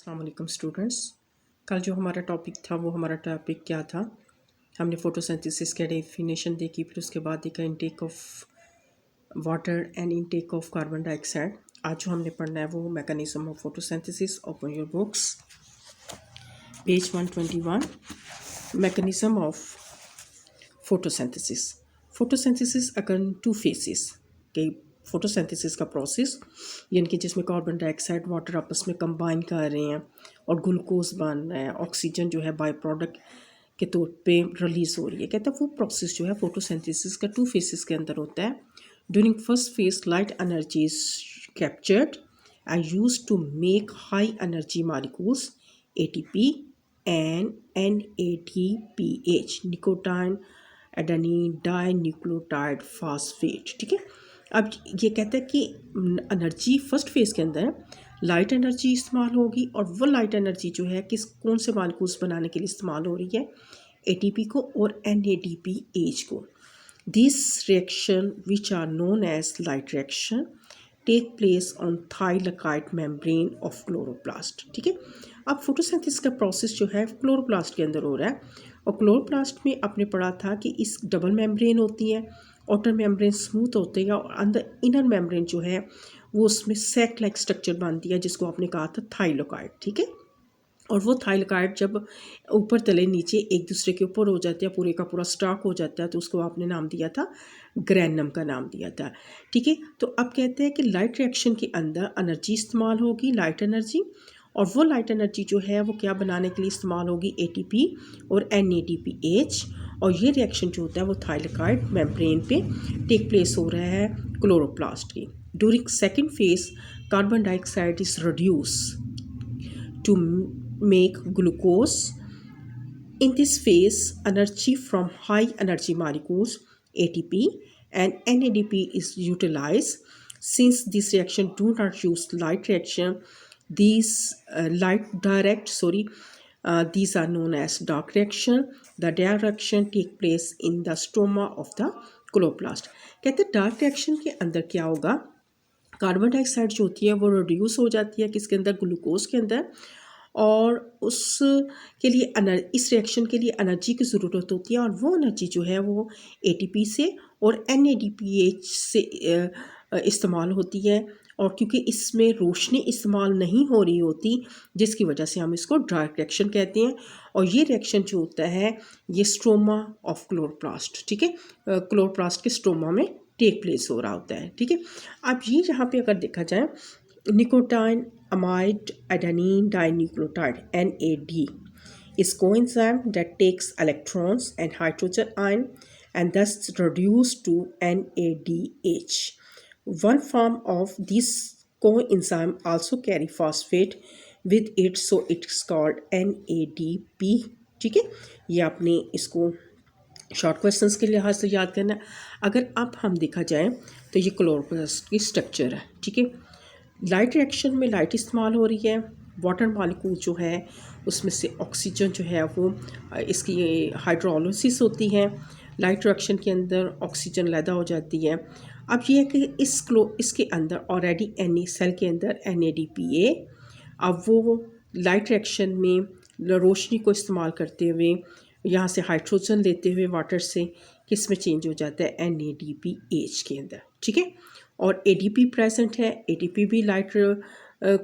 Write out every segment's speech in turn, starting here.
अस्सलाम स्टूडेंट्स। कल जो हमारा टॉपिक था वो हमारा टॉपिक क्या था? हमने फोटोसिंथेसिस के डेफिनेशन देखी, फिर उसके बाद देखा intake of water and intake of carbon dioxide. आज जो हमने पढ़ना है वो mechanism of photosynthesis. Open your books, page 121। Mechanism of photosynthesis. Photosynthesis occur two phases के फोटोसिंथेसिस का प्रोसेस, यानी कि जिसमें कार्बन डाइऑक्साइड वाटर आपस में कंबाइन कर रहे हैं और ग्लूकोज बन रहा है, ऑक्सीजन जो है बाय प्रोडक्ट के तौर पे रिलीज हो रही है। कहता है वो प्रोसेस जो है फोटोसिंथेसिस का टू फेसेस के अंदर होता है। During first phase light energy is captured and use to make high energy molecules ATP and NADPH, nicotine adenine dinucleotide phosphate. ठीक है, अब ये कहता है कि एनर्जी फर्स्ट फेज़ के अंदर लाइट एनर्जी इस्तेमाल होगी और वो लाइट एनर्जी जो है कौन से मालिक्यूल्स बनाने के लिए इस्तेमाल हो रही है? ATP को और NADPH को। This reaction which are known as light reaction take place on thylakoid membrane of chloroplast. ठीक है, अब फोटोसिंथेसिस का प्रोसेस जो है क्लोरोप्लास्ट के अंदर हो रहा है और क्लोरोप्लास्ट में आपने पढ़ा था कि इस डबल मेम्ब्रेन होती है, आउटर मेम्ब्रेन स्मूथ होती है और अंदर इनर मेम्ब्रेन जो है वो उसमें सैक लाइक स्ट्रक्चर बनती है जिसको आपने कहा था थाइलाकाइड। ठीक है, और वो थाइलाकाइड जब ऊपर तले नीचे एक दूसरे के ऊपर हो जाते हैं, पूरे का पूरा स्टॉक हो जाता है, तो उसको आपने नाम दिया था ग्रैनम का नाम दिया था। ठीक है, तो अब कहते हैं कि लाइट रिएक्शन के अंदर एनर्जी इस्तेमाल होगी, लाइट एनर्जी, और वो लाइट एनर्जी जो है वो क्या बनाने के लिए इस्तेमाल होगी? ATP और NADPH। और ये रिएक्शन जो होता है वो थाइलाकाइड मेम्ब्रेन पे टेक प्लेस हो रहा है क्लोरोप्लास्ट की। During second phase carbon dioxide is reduce to make glucose. In this phase, energy from high energy molecules ATP and NADP is utilized. Since this reaction do not use light reaction, these these are known as dark reaction. The dark reaction take place in the stroma of the chloroplast. कहते हैं dark reaction के अंदर क्या होगा? Carbon dioxide जो होती है वो रिड्यूस हो जाती है किसके अंदर? ग्लूकोज के अंदर, और उसके लिए इस रिएक्शन के लिए एनर्जी की ज़रूरत होती है और वो एनर्जी जो है वो ATP से और NADPH से इस्तेमाल होती है। और क्योंकि इसमें रोशनी इस्तेमाल नहीं हो रही होती जिसकी वजह से हम इसको डार्क रिएक्शन कहते हैं। और ये रिएक्शन जो होता है ये स्ट्रोमा ऑफ क्लोरोप्लास्ट, ठीक है, क्लोरोप्लास्ट के स्ट्रोमा में टेक प्लेस हो रहा होता है। ठीक है, अब ये यहाँ पे अगर देखा जाए nicotine amide adenine dinucleotide NAD is coenzyme that takes electrons and hydrogen ion and thus reduced to NADH. One form of this coenzyme also carry phosphate with it, so it's called NADP. ठीक है, ये आपने इसको short questions के लिहाज से याद करना है। अगर अब हम देखा जाए तो ये क्लोरोप्लास्ट की स्ट्रक्चर है। ठीक है, लाइट रिएक्शन में लाइट इस्तेमाल हो रही है, वाटर मॉलिक्यूल जो है उसमें से ऑक्सीजन जो है वो इसकी हाइड्रोलिसिस होती है, लाइट रिएक्शन के अंदर ऑक्सीजन पैदा हो जाती है। अब ये है कि इसके अंदर ऑलरेडी सेल के अंदर NADPA, अब वो लाइट रिएक्शन में रोशनी को इस्तेमाल करते हुए यहाँ से हाइड्रोजन लेते हुए वाटर से किस में चेंज हो जाता है? NADPH के अंदर। ठीक है, और ADP प्रेजेंट है, ATP भी लाइट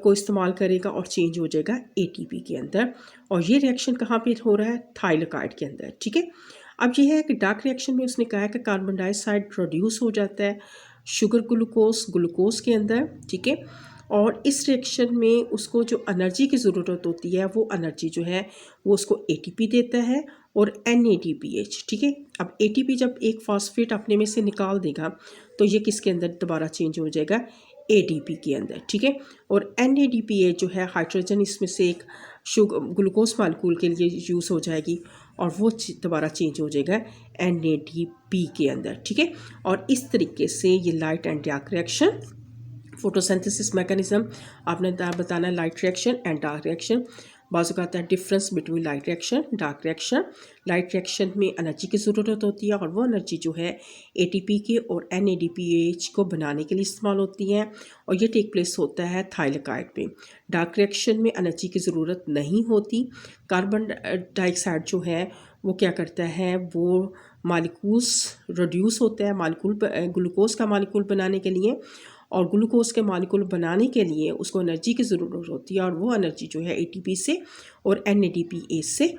को इस्तेमाल करेगा और चेंज हो जाएगा ATP के अंदर। और ये रिएक्शन कहाँ पे हो रहा है? थाइलाकाइड के अंदर। ठीक है, अब ये है कि डार्क रिएक्शन में उसने कहा है कि कार्बन डाइऑक्साइड प्रोड्यूस हो जाता है शुगर ग्लूकोज के अंदर। ठीक है, और इस रिएक्शन में उसको जो एनर्जी की ज़रूरत होती है वो एनर्जी जो है वो उसको ATP देता है और NADPH। ठीक है, अब ATP जब एक फॉस्फेट अपने में से निकाल देगा तो ये किसके अंदर दोबारा चेंज हो जाएगा? ADP के अंदर। ठीक है, और NADPH जो है हाइड्रोजन इसमें से एक ग्लूकोज मालिक्यूल के लिए यूज़ हो जाएगी और वो दोबारा चेंज हो जाएगा NADP के अंदर। ठीक है, और इस तरीके से ये light and dark reaction photosynthesis mechanism आपने बताना light reaction and dark reaction. बाज़ औक़ात है difference between light reaction dark reaction. Light reaction में एनर्जी की ज़रूरत होती है और वो एनर्जी जो है एटीपी के और NADPH को बनाने के लिए इस्तेमाल होती है और ये टेक प्लेस होता है थाइलाकाइड पे। डार्क रिएक्शन में एनर्जी की ज़रूरत नहीं होती। कार्बन डाइऑक्साइड जो है वो क्या करता है, वो मालिक्यूल्स रिड्यूस होता है मालिक्यूल ग्लूकोज का मालिक्यूल बनाने के लिए, और ग्लूकोज के मालिक्यूल बनाने के लिए उसको एनर्जी की ज़रूरत होती है और वो एनर्जी जो है ATP से और NADPH से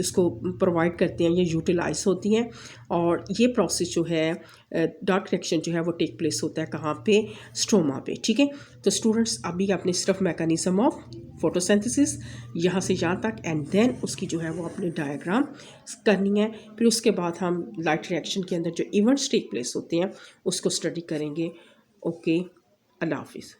इसको प्रोवाइड करते हैं, ये यूटिलाइज होती हैं। और ये प्रोसेस जो है डार्क रिएक्शन जो है वो टेक प्लेस होता है कहाँ पे, स्ट्रोमा पे। ठीक है, तो स्टूडेंट्स अभी आपने सिर्फ मैकेनिज्म ऑफ फोटोसिंथेसिस यहाँ से यहाँ तक एंड देन उसकी जो है वो अपने डायग्राम करनी है। फिर उसके बाद हम लाइट रिएक्शन के अंदर जो इवेंट्स टेक प्लेस होते हैं उसको स्टडी करेंगे। ओके, अल्लाह हाफिज़।